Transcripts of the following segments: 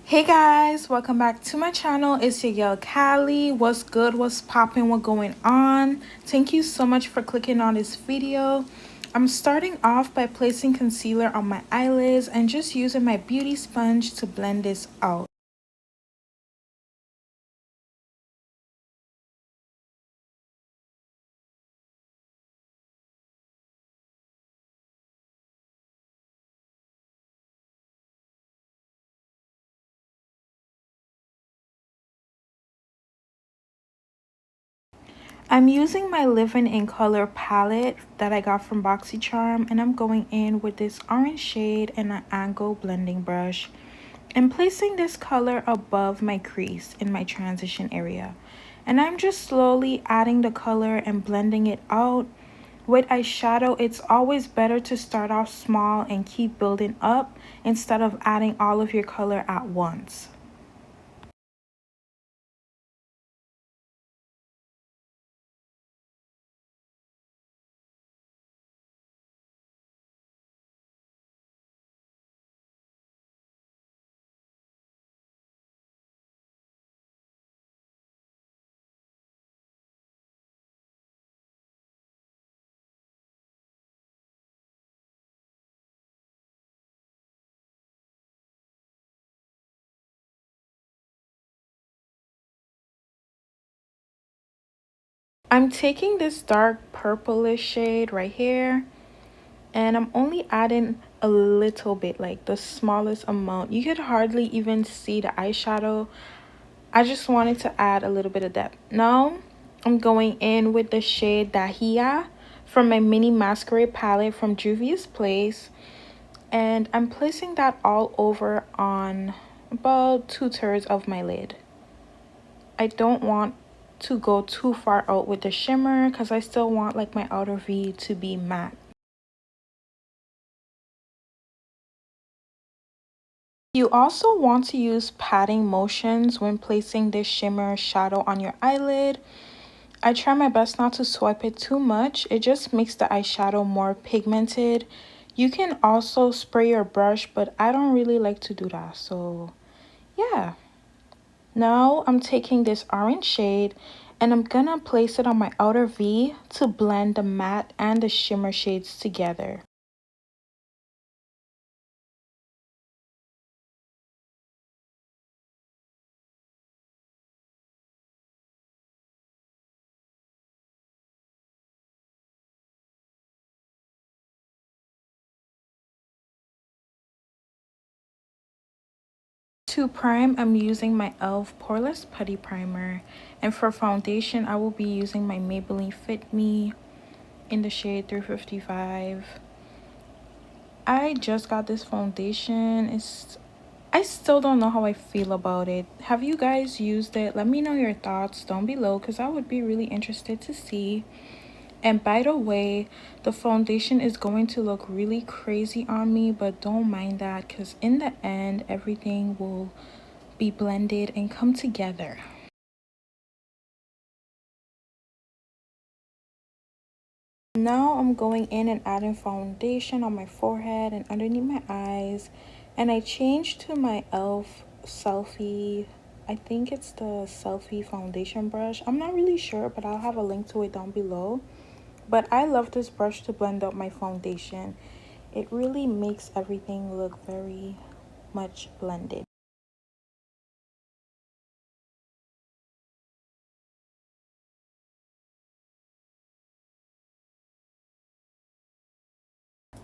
Hey guys, welcome back to my channel. It's your girl Callie. What's good? What's popping? What going on? Thank you so much for clicking on this video. I'm starting off by placing concealer on my eyelids and just using my beauty sponge to blend this out. I'm using my Living in Color palette that I got from BoxyCharm, and I'm going in with this orange shade and an angle blending brush and placing this color above my crease in my transition area. And I'm just slowly adding the color and blending it out. With eyeshadow, it's always better to start off small and keep building up instead of adding all of your color at once. I'm taking this dark purplish shade right here, and I'm only adding a little bit, like the smallest amount. You could hardly even see the eyeshadow. I just wanted to add a little bit of depth. Now I'm going in with the shade Dahlia from my mini Masquerade palette from Juvia's Place, and I'm placing that all over on about 2/3 of my lid. I don't want to go too far out with the shimmer because I still want like my outer V to be matte. You also want to use patting motions when placing this shimmer shadow on your eyelid. I try my best not to swipe it too much. It just makes the eyeshadow more pigmented. You can also spray your brush, but I don't really like to do that. So yeah. Now I'm taking this orange shade and I'm gonna place it on my outer V to blend the matte and the shimmer shades together. To prime, I'm using my E.L.F. Poreless Putty Primer, and for foundation, I will be using my Maybelline Fit Me in the shade 355. I just got this foundation. I still don't know how I feel about it. Have you guys used it? Let me know your thoughts down below because I would be really interested to see. And by the way, the foundation is going to look really crazy on me, but don't mind that because in the end, everything will be blended and come together. Now I'm going in and adding foundation on my forehead and underneath my eyes, and I changed to my E.L.F. Selfie. I think it's the Selfie foundation brush. I'm not really sure, but I'll have a link to it down below. But I love this brush to blend up my foundation. It really makes everything look very much blended.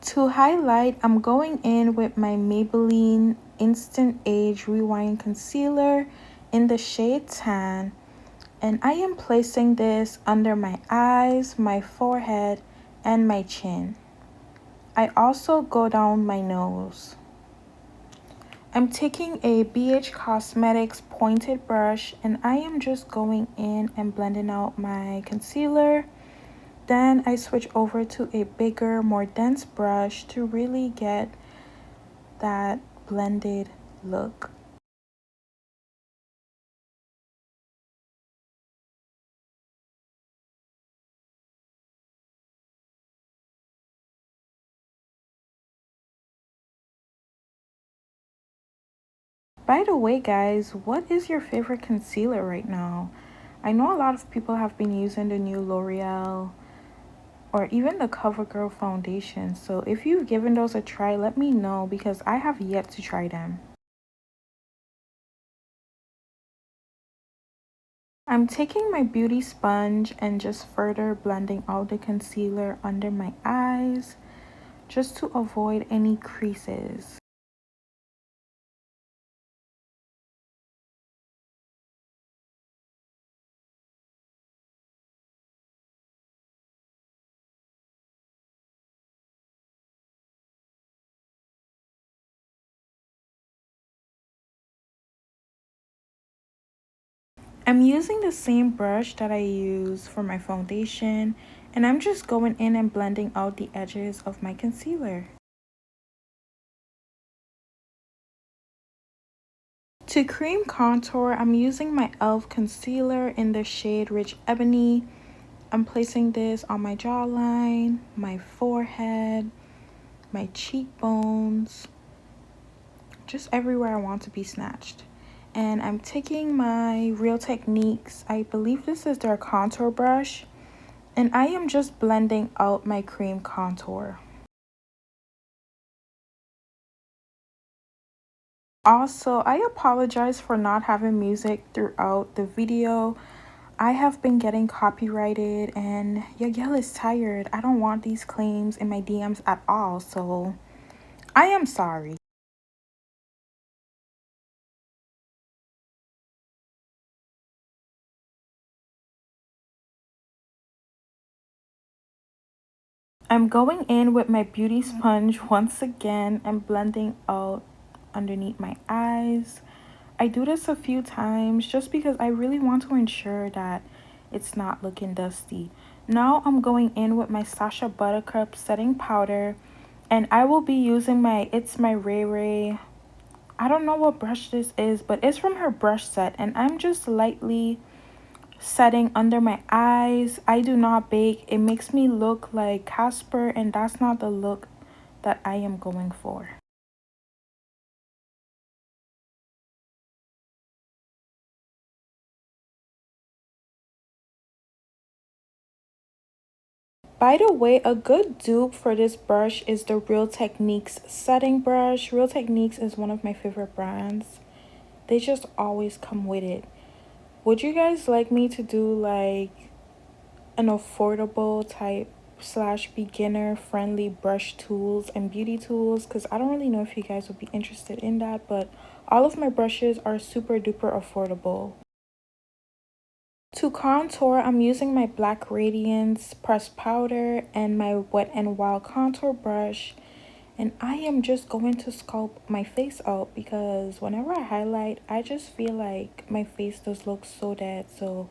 To highlight, I'm going in with my Maybelline Instant Age Rewind Concealer in the shade Tan. And I am placing this under my eyes, my forehead, and my chin. I also go down my nose. I'm taking a BH Cosmetics pointed brush and I am just going in and blending out my concealer. Then I switch over to a bigger, more dense brush to really get that blended look. By the way, guys, what is your favorite concealer right now? I know a lot of people have been using the new L'Oreal or even the CoverGirl foundation. So if you've given those a try, let me know because I have yet to try them. I'm taking my beauty sponge and just further blending out the concealer under my eyes just to avoid any creases. I'm using the same brush that I use for my foundation, and I'm just going in and blending out the edges of my concealer. To cream contour, I'm using my E.L.F concealer in the shade Rich Ebony. I'm placing this on my jawline, my forehead, my cheekbones, just everywhere I want to be snatched. And I'm taking my Real Techniques, I believe this is their contour brush, and I am just blending out my cream contour. Also, I apologize for not having music throughout the video. I have been getting copyrighted and your girl is tired. I don't want these claims in my DMs at all, so I am sorry. I'm going in with my beauty sponge once again and blending out underneath my eyes. I do this a few times just because I really want to ensure that it's not looking dusty. Now I'm going in with my Sacha Buttercup setting powder, and I will be using it's my Ray Ray. I don't know what brush this is, but it's from her brush set, and I'm just lightly setting under my eyes. I do not bake. It makes me look like Casper, and that's not the look that I am going for. By the way, a good dupe for this brush is the Real Techniques setting brush. Real Techniques is one of my favorite brands. They just always come with it. Would you guys like me to do like an affordable type slash beginner friendly brush tools and beauty tools? Because I don't really know if you guys would be interested in that, but all of my brushes are super duper affordable. To contour, I'm using my Black Radiance pressed powder and my Wet n Wild contour brush, and I am just going to sculpt my face out because whenever I highlight, I just feel like my face does look so dead, so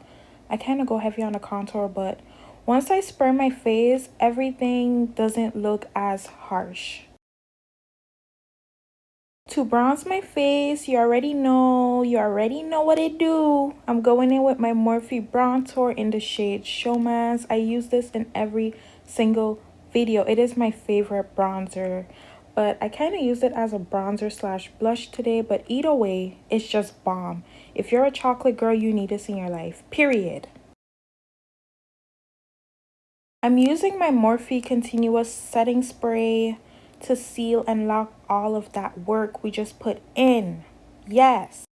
I kind of go heavy on the contour, but once I spray my face, everything doesn't look as harsh. To bronze my face, you already know what it do. I'm going in with my Morphe Brontour in the shade Showmance. I use this in every single video. It is my favorite bronzer, but I kind of use it as a bronzer slash blush today, but either way, it's just bomb. If you're a chocolate girl, you need this in your life, period. I'm using my Morphe Continuous Setting Spray to seal and lock all of that work we just put in. Yes.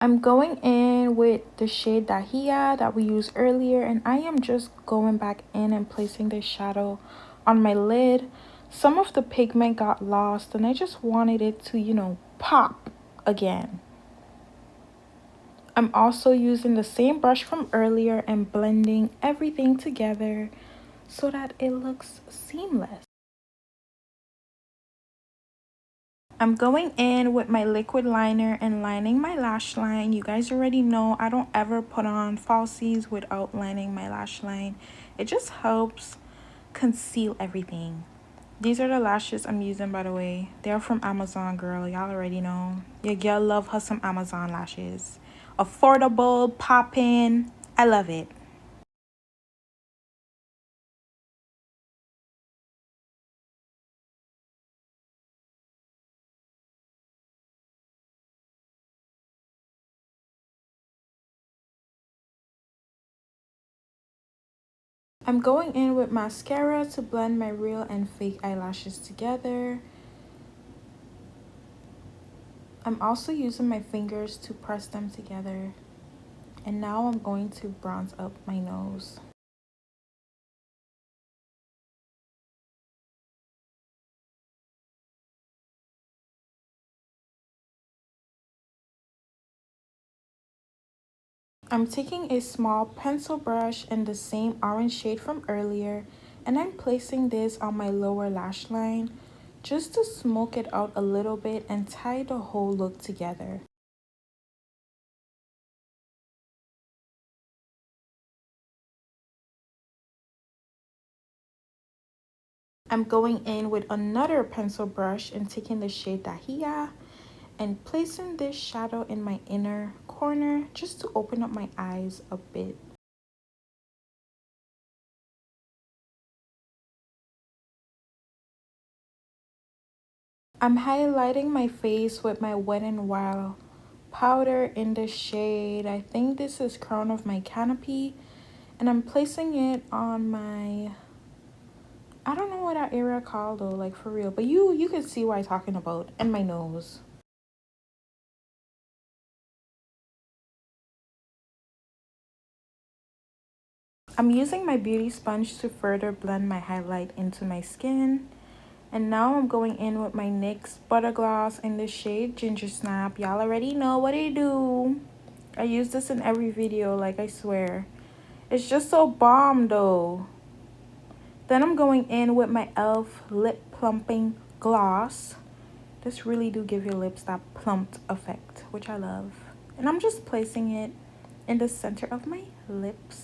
I'm going in with the shade Dahlia that we used earlier, and I am just going back in and placing the shadow on my lid. Some of the pigment got lost and I just wanted it to, pop again. I'm also using the same brush from earlier and blending everything together so that it looks seamless. I'm going in with my liquid liner and lining my lash line. You guys already know I don't ever put on falsies without lining my lash line. It just helps conceal everything. These are the lashes I'm using, by the way. They're from Amazon, girl. Y'all already know. Your girl love her some Amazon lashes. Affordable, poppin'. I love it. I'm going in with mascara to blend my real and fake eyelashes together. I'm also using my fingers to press them together. And now I'm going to bronze up my nose. I'm taking a small pencil brush in the same orange shade from earlier, and I'm placing this on my lower lash line just to smoke it out a little bit and tie the whole look together. I'm going in with another pencil brush and taking the shade Dahlia and placing this shadow in my inner corner just to open up my eyes a bit. I'm highlighting my face with my Wet n Wild powder in the shade, I think this is Crown of My Canopy, and I'm placing it on my, I don't know what that area called though, like for real, but you can see what I'm talking about, and my nose. I'm using my beauty sponge to further blend my highlight into my skin. And now I'm going in with my NYX Butter Gloss in the shade Ginger Snap. Y'all already know what I do. I use this in every video, like I swear. It's just so bomb though. Then I'm going in with my E.L.F. Lip Plumping Gloss. This really do give your lips that plumped effect, which I love. And I'm just placing it in the center of my lips.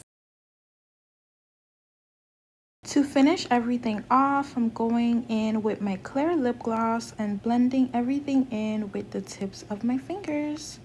To finish everything off, I'm going in with my clear lip gloss and blending everything in with the tips of my fingers.